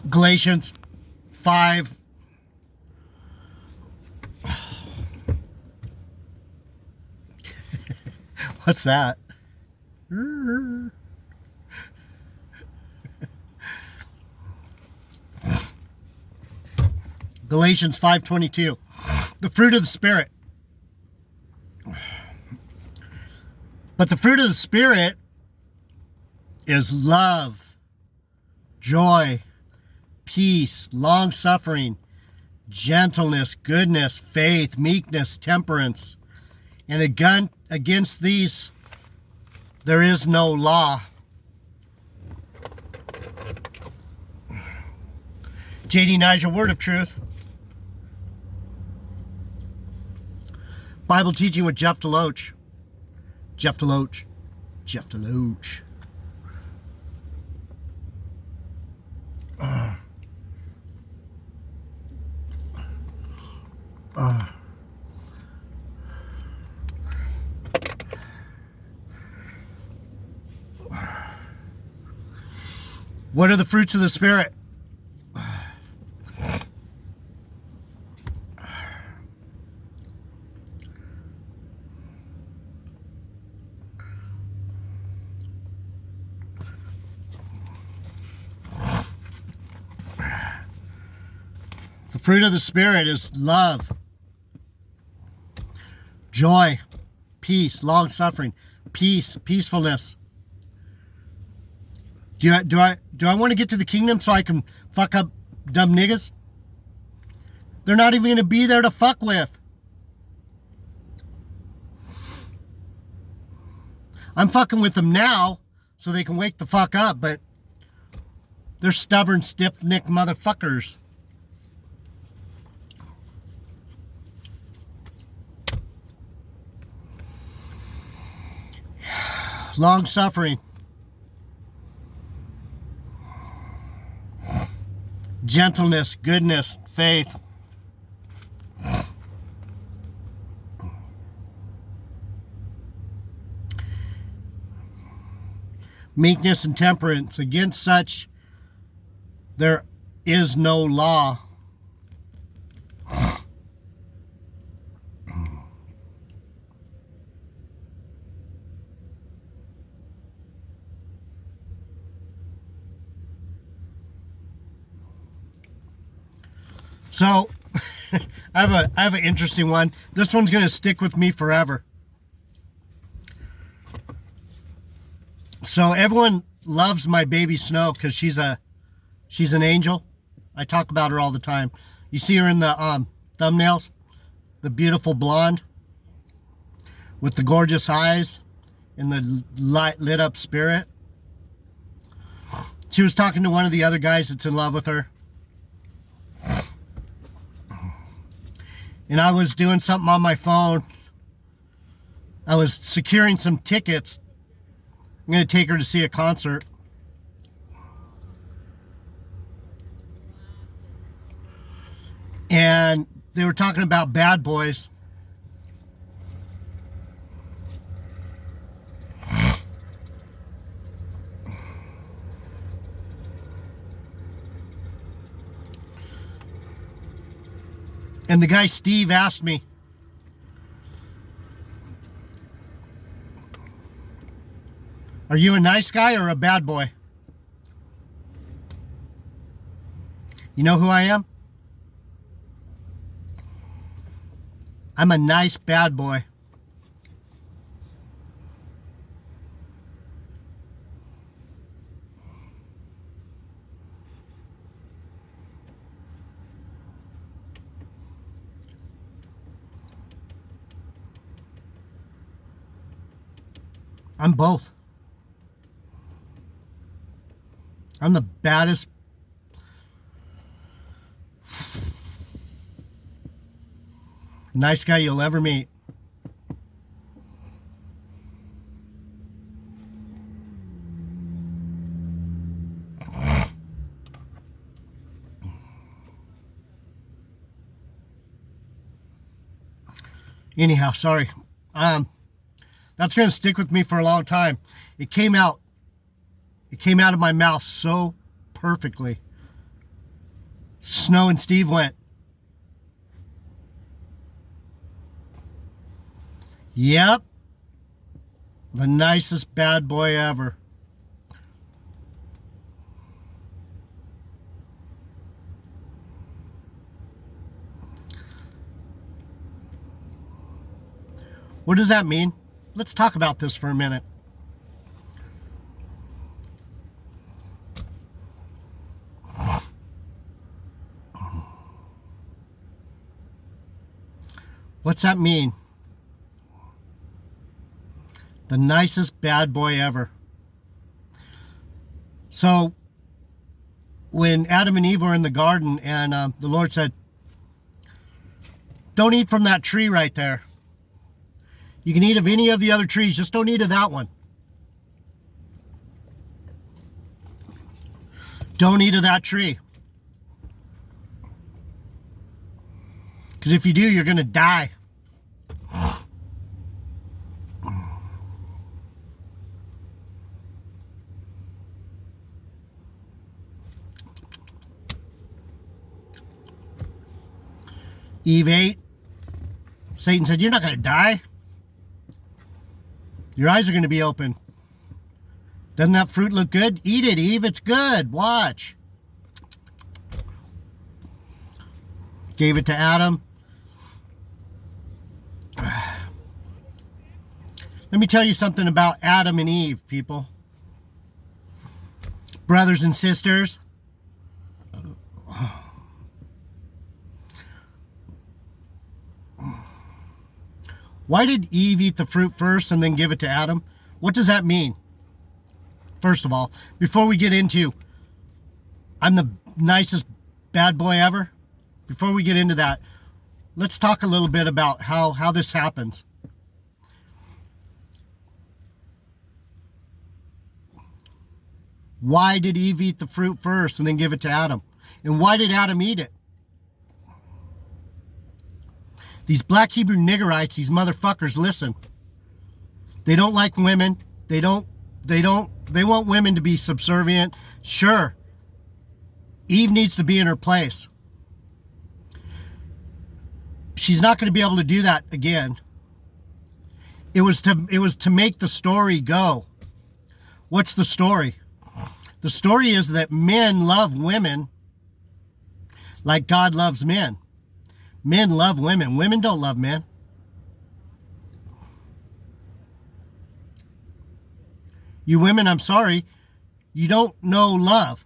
Galatians 5. What's that? Galatians 5:22. The fruit of the Spirit. But the fruit of the Spirit is love, joy, peace, long-suffering, gentleness, goodness, faith, meekness, temperance. And against these there is no law. JD Niger, word of truth. Bible teaching with Jeff Deloach. Jeff Deloach. Jeff Deloach. What are the fruits of the Spirit? The fruit of the Spirit is love, joy, peace, long-suffering, peacefulness. Do I want to get to the kingdom so I can fuck up dumb niggas? They're not even going to be there to fuck with. I'm fucking with them now so they can wake the fuck up, but they're stubborn, stiff-necked motherfuckers. Long-suffering. Gentleness, goodness, faith. Meekness and temperance. Against such there is no law. So, I have an interesting one. This one's going to stick with me forever. So everyone loves my baby Snow because she's an angel. I talk about her all the time. You see her in the thumbnails, the beautiful blonde with the gorgeous eyes and the lit up spirit. She was talking to one of the other guys that's in love with her. And I was doing something on my phone. I was securing some tickets. I'm going to take her to see a concert. And they were talking about Bad Boys. And the guy Steve asked me, are you a nice guy or a bad boy? You know who I am? I'm a nice bad boy. I'm both. I'm the baddest. Nice guy you'll ever meet. Anyhow, sorry. That's going to stick with me for a long time. It came out It came out of my mouth so perfectly. Snow and Steve went, "Yep, the nicest bad boy ever." What does that mean? Let's talk about this for a minute. What's that mean? The nicest bad boy ever. So, when Adam and Eve were in the garden and the Lord said, "Don't eat from that tree right there. You can eat of any of the other trees, just don't eat of that one. Don't eat of that tree. Because if you do, you're going to die." Eve ate. Satan said, "You're not going to die. Your eyes are going to be open. Doesn't that fruit look good? Eat it, Eve. It's good. Watch." Gave it to Adam. Let me tell you something about Adam and Eve, people. Brothers and sisters. Why did Eve eat the fruit first and then give it to Adam? What does that mean? First of all, before we get into I'm the nicest bad boy ever, before we get into that, let's talk a little bit about how this happens. Why did Eve eat the fruit first and then give it to Adam? And why did Adam eat it? These black Hebrew niggerites, these motherfuckers, listen. They don't like women. They want women to be subservient. Sure. Eve needs to be in her place. She's not going to be able to do that again. It was to make the story go. What's the story? The story is that men love women like God loves men. Men love women. Women don't love men. You women, I'm sorry, you don't know love.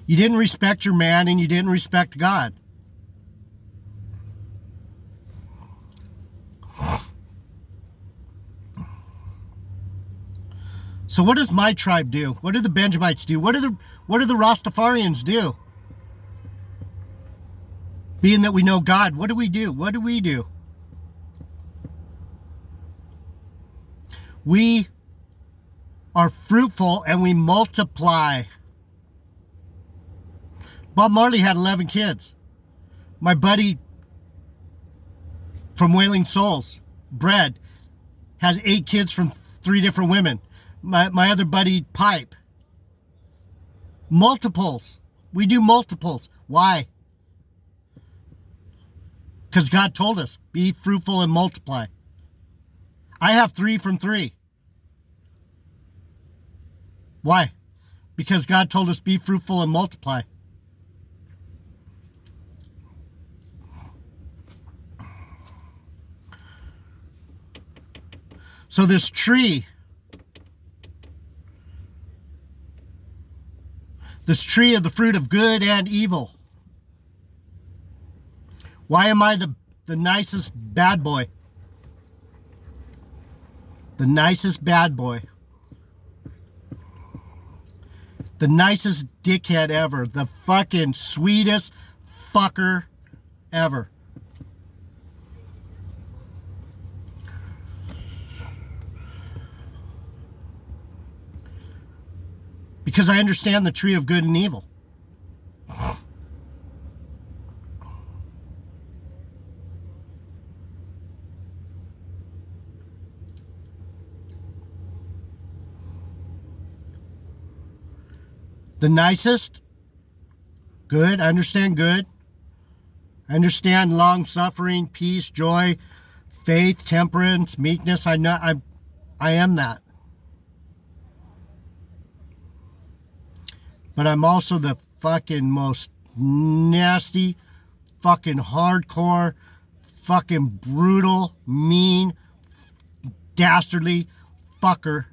You didn't respect your man and you didn't respect God. So what does my tribe do? What do the Benjamites do? What do the Rastafarians do? Being that we know God, what do we do? What do we do? We are fruitful and we multiply. Bob Marley had 11 kids. My buddy from Wailing Souls, Brad, has 8 kids from 3 different women. My other buddy, Pipe. Multiples. We do multiples. Why? Because God told us, be fruitful and multiply. I have 3 from 3. Why? Because God told us, be fruitful and multiply. So this tree of the fruit of good and evil. Why am I the nicest bad boy? The nicest bad boy. The nicest dickhead ever. The fucking sweetest fucker ever. Because I understand the tree of good and evil. The nicest, good. I understand good. I understand long suffering, peace, joy, faith, temperance, meekness. I am that. But I'm also the fucking most nasty, fucking hardcore, fucking brutal, mean, dastardly fucker.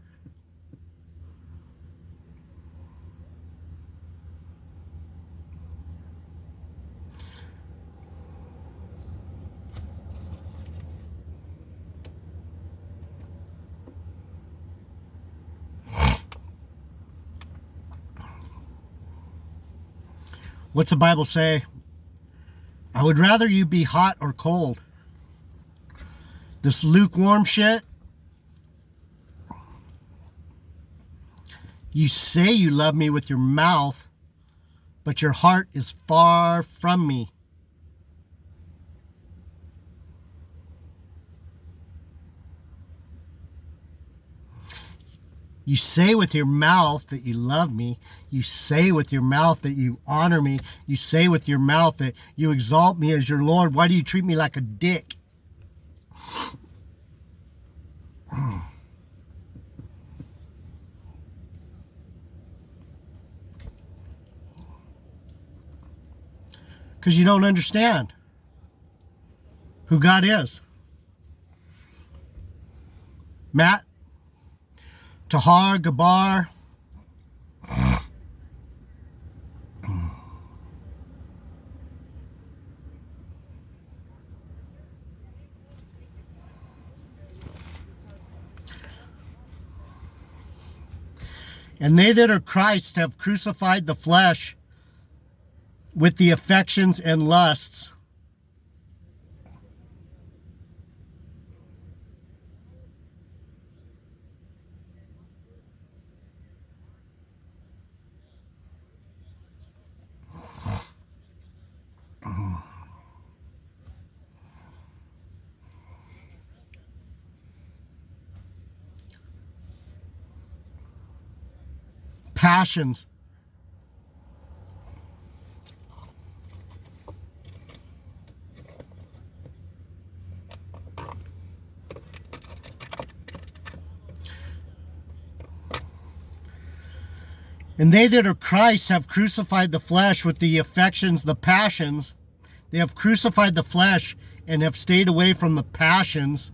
What's the Bible say? I would rather you be hot or cold. This lukewarm shit. You say you love me with your mouth, but your heart is far from me. You say with your mouth that you love me. You say with your mouth that you honor me. You say with your mouth that you exalt me as your Lord. Why do you treat me like a dick? Because you don't understand who God is. Matt, Tahar, Gabar, and they that are Christ have crucified the flesh with the affections and lusts. Passions. And they that are Christ have crucified the flesh with the affections, the passions. They have crucified the flesh and have stayed away from the passions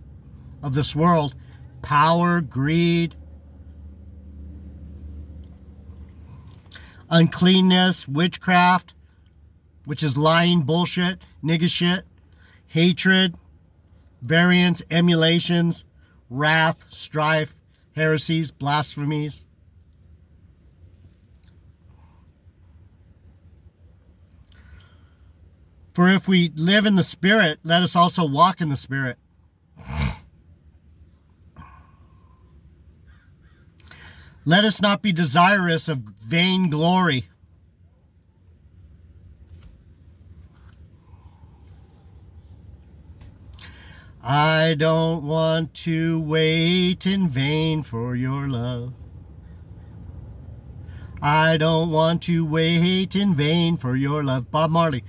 of this world. Power, greed, uncleanness, witchcraft, which is lying, bullshit, nigga shit, hatred, variance, emulations, wrath, strife, heresies, blasphemies. For if we live in the Spirit, let us also walk in the Spirit. Let us not be desirous of vain glory. I don't want to wait in vain for your love. I don't want to wait in vain for your love. Bob Marley.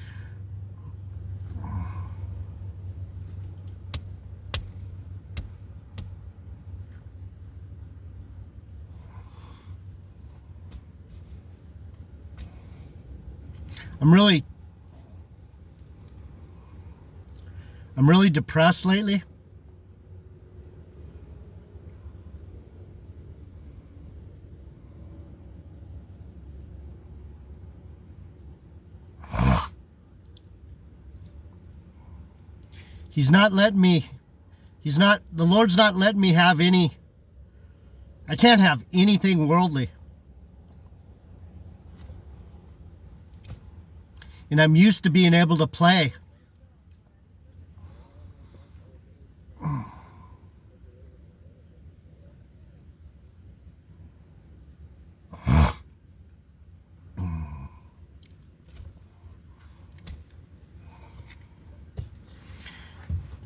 I'm really depressed lately. The Lord's not letting me have I can't have anything worldly. And I'm used to being able to play.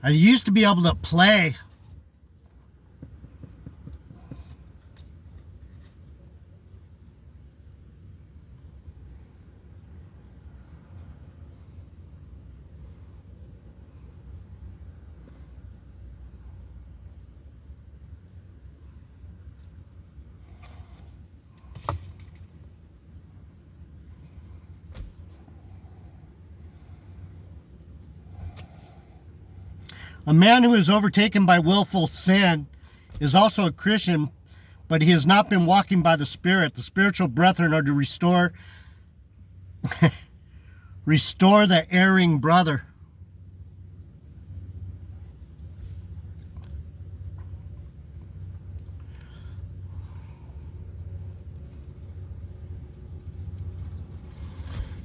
I used to be able to play. A man who is overtaken by willful sin is also a Christian, but he has not been walking by the Spirit. The spiritual brethren are to restore the erring brother.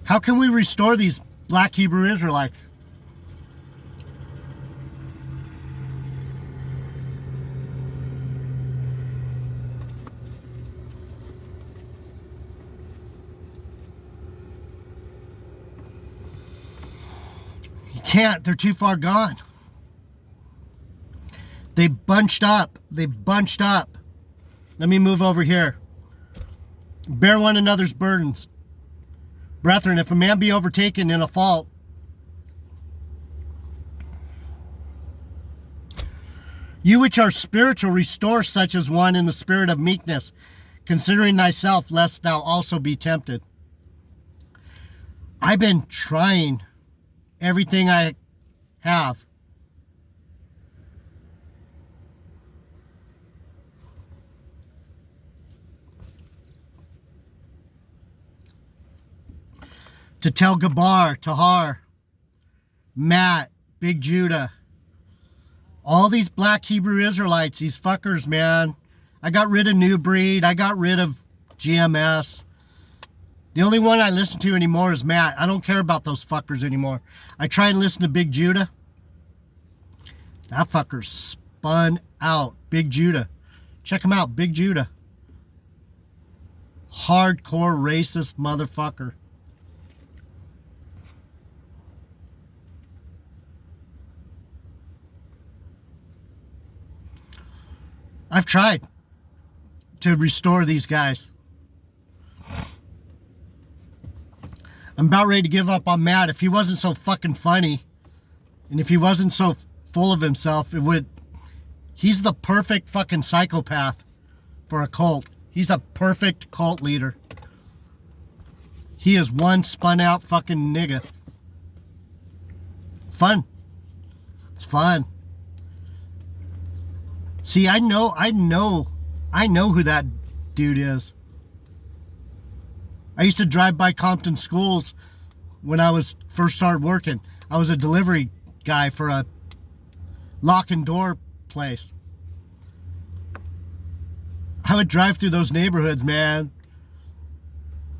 How can we restore these black Hebrew Israelites? You can't. They're too far gone. They bunched up. They bunched up. Let me move over here. Bear one another's burdens. Brethren, if a man be overtaken in a fault, you which are spiritual, restore such as one in the spirit of meekness, considering thyself, lest thou also be tempted. I've been trying everything I have. To tell Gabar, Tahar, Matt, Big Judah, all these black Hebrew Israelites, these fuckers, man. I got rid of New Breed. I got rid of GMS. The only one I listen to anymore is Matt. I don't care about those fuckers anymore. I try and listen to Big Judah. That fucker spun out. Big Judah. Check him out, Big Judah. Hardcore racist motherfucker. I've tried to restore these guys. I'm about ready to give up on Matt. If he wasn't so fucking funny, and if he wasn't so full of himself, he's the perfect fucking psychopath for a cult. He's a perfect cult leader. He is one spun out fucking nigga. Fun. It's fun. See, I know who that dude is. I used to drive by Compton schools when I was first started working. I was a delivery guy for a lock and door place. I would drive through those neighborhoods, man.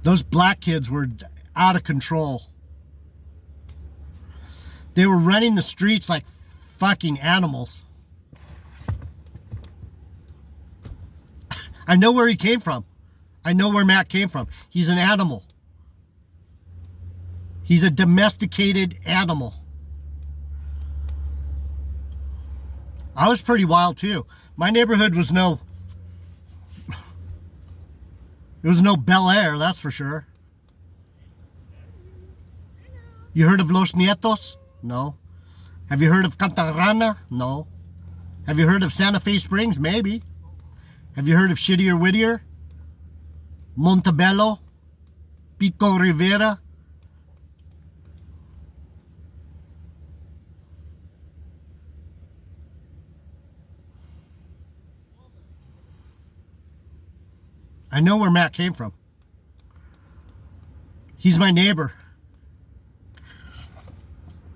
Those black kids were out of control. They were running the streets like fucking animals. I know where he came from. I know where Matt came from. He's an animal. He's a domesticated animal. I was pretty wild too. My neighborhood was no Bel Air, that's for sure. You heard of Los Nietos? No. Have you heard of Cantarana? No. Have you heard of Santa Fe Springs? Maybe. Have you heard of Shittier Whittier? Montebello? Pico Rivera? I know where Matt came from. He's my neighbor.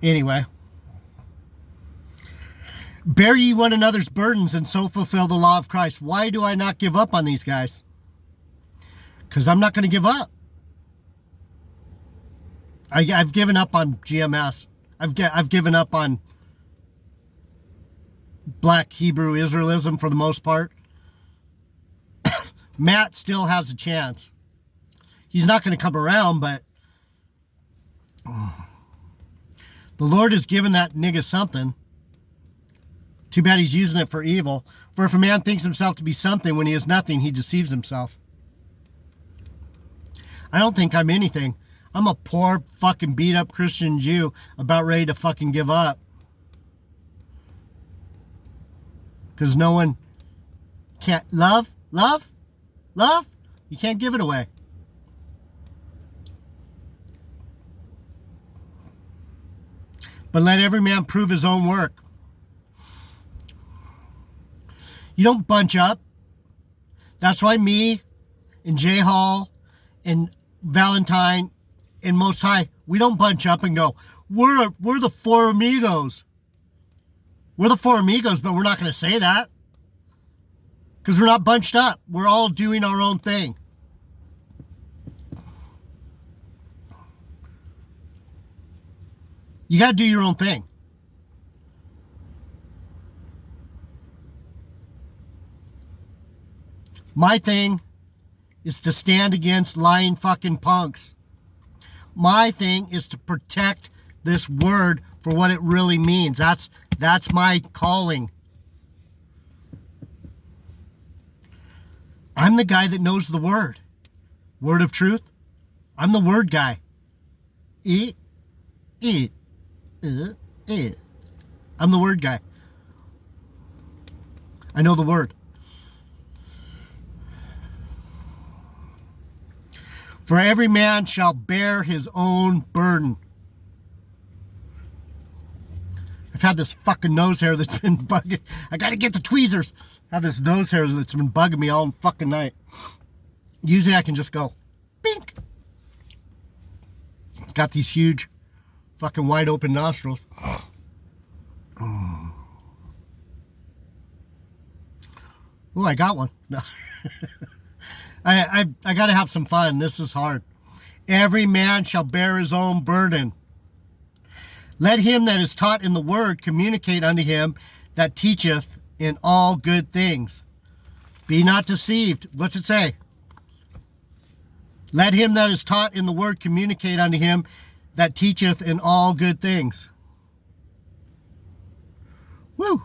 Anyway. Bear ye one another's burdens and so fulfill the law of Christ. Why do I not give up on these guys? Because I'm not going to give up. I've given up on GMS. I've given up on black Hebrew Israelism for the most part. Matt still has a chance. He's not going to come around, but the Lord has given that nigga something. Too bad he's using it for evil. For if a man thinks himself to be something when he is nothing, he deceives himself. I don't think I'm anything. I'm a poor fucking beat up Christian Jew about ready to fucking give up. Because no one can't love. You can't give it away. But let every man prove his own work. You don't bunch up. That's why me and Jay Hall and Valentine and Most High, we don't bunch up and go, we're the four amigos. We're the four amigos, but we're not going to say that. Because we're not bunched up. We're all doing our own thing. You got to do your own thing. My thing is to stand against lying fucking punks. My thing is to protect this word for what it really means. That's my calling. I'm the guy that knows the word. Word of truth. I'm the word guy. I'm the word guy. I know the word. For every man shall bear his own burden. I've had this fucking nose hair that's been bugging. I gotta get the tweezers. I have this nose hair that's been bugging me all fucking night. Usually I can just go, bink. Got these huge fucking wide open nostrils. Oh, I got one. No. I got to have some fun. This is hard. Every man shall bear his own burden. Let him that is taught in the word communicate unto him that teacheth in all good things. Be not deceived. What's it say? Let him that is taught in the word communicate unto him that teacheth in all good things. Woo!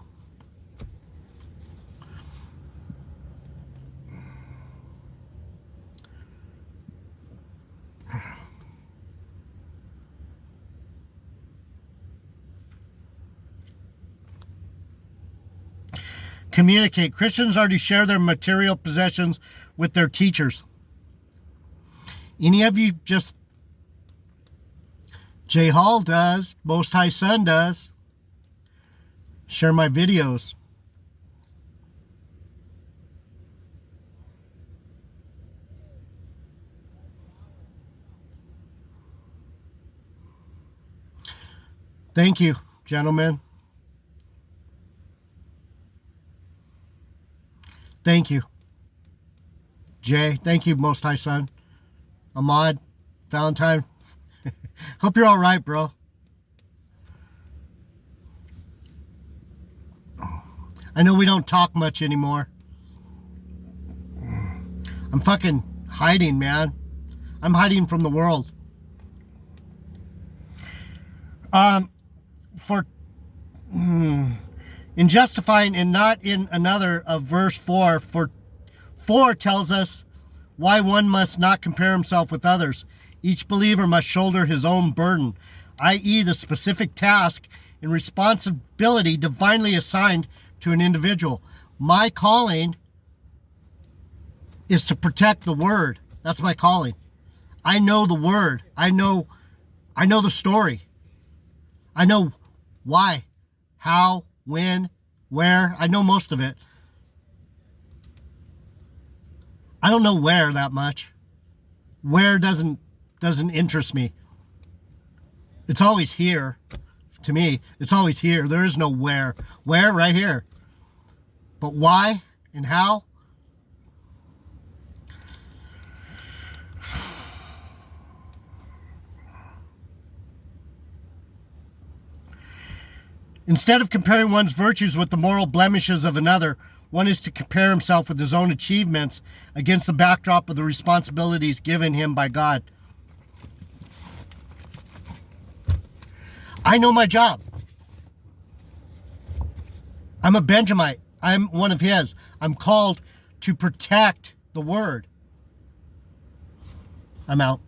Communicate. Christians are to share their material possessions with their teachers. Any of you just... Jay Hall does. Most High Son does. Share my videos. Thank you, gentlemen. Thank you. Jay, thank you, Most High Son. Ahmad, Valentine. Hope you're all right, bro. I know we don't talk much anymore. I'm fucking hiding, man. I'm hiding from the world. In justifying and not in another of verse 4, for 4 tells us why one must not compare himself with others. Each believer must shoulder his own burden, i.e. the specific task and responsibility divinely assigned to an individual. My calling is to protect the word. That's my calling. I know the word. I know the story. I know why, how, when, where. I know most of it. I don't know where that much. Where doesn't interest me. It's always here. To me, it's always here. There is no where. Where? Right here. But why and how? Instead of comparing one's virtues with the moral blemishes of another, one is to compare himself with his own achievements against the backdrop of the responsibilities given him by God. I know my job. I'm a Benjamite. I'm one of his. I'm called to protect the word. I'm out.